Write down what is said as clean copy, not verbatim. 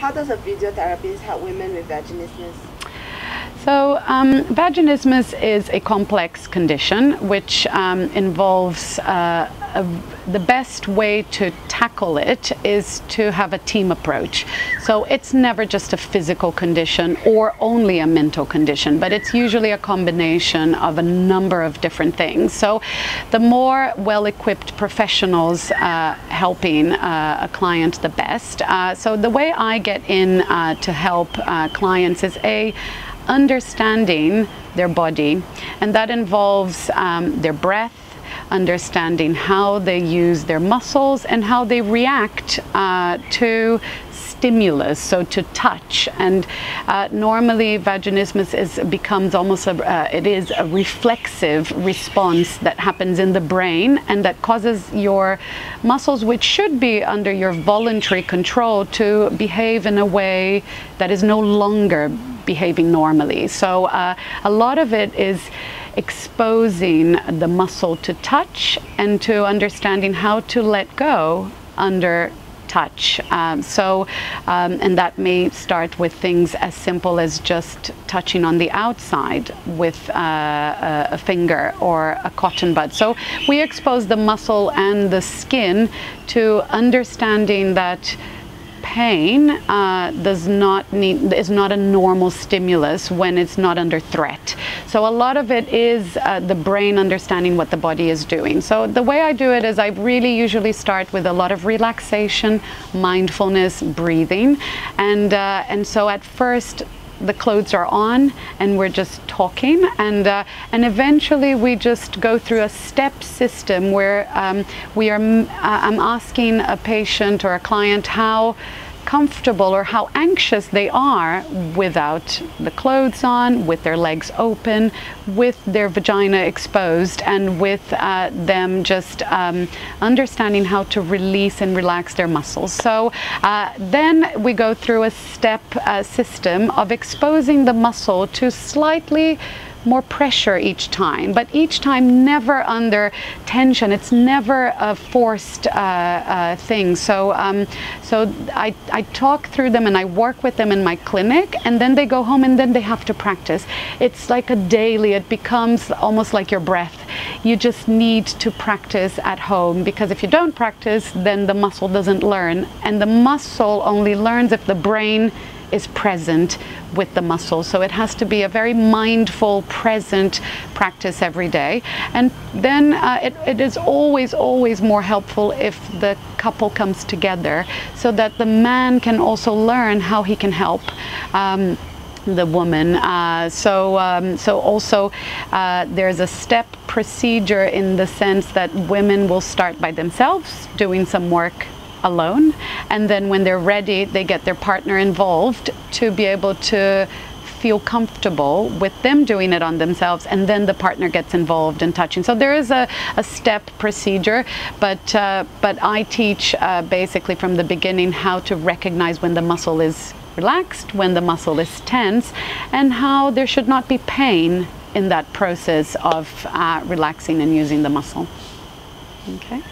How does a physiotherapist help women with vaginismus? So vaginismus is a complex condition which involves the best way to tackle it is to have a team approach. So it's never just a physical condition or only a mental condition, but it's usually a combination of a number of different things. So the more well-equipped professionals helping a client, the best. So the way I get in to help clients is understanding their body, and that involves their breath, understanding how they use their muscles and how they react to stimulus, so to touch. And normally vaginismus becomes almost it is a reflexive response that happens in the brain, and that causes your muscles, which should be under your voluntary control, to behave in a way that is no longer behaving normally. So a lot of it is exposing the muscle to touch and to understanding how to let go under touch. And that may start with things as simple as just touching on the outside with a finger or a cotton bud. So we expose the muscle and the skin to understanding that pain is not a normal stimulus when it's not under threat. So a lot of it is the brain understanding what the body is doing. So the way I do it is I really usually start with a lot of relaxation, mindfulness, breathing, and so at first the clothes are on and we're just talking, and eventually we just go through a step system where I'm asking a patient or a client how comfortable or how anxious they are without the clothes on, with their legs open, with their vagina exposed, and with them just understanding how to release and relax their muscles. So then we go through a step system of exposing the muscle to slightly more pressure each time, but each time never under tension. It's never a forced thing. So I talk through them and I work with them in my clinic, and then they go home and then they have to practice. It's like a daily, it becomes almost like your breath. You just need to practice at home, because if you don't practice, then the muscle doesn't learn, and the muscle only learns if the brain is present with the muscle. So it has to be a very mindful, present practice every day. And then it is always more helpful if the couple comes together, so that the man can also learn how he can help the woman. So also there's a step procedure in the sense that women will start by themselves doing some work alone, and then when they're ready they get their partner involved to be able to feel comfortable with them doing it on themselves, and then the partner gets involved in touching. So there is a step procedure, but I teach basically from the beginning how to recognize when the muscle is relaxed, when the muscle is tense, and how there should not be pain in that process of relaxing and using the muscle. Okay.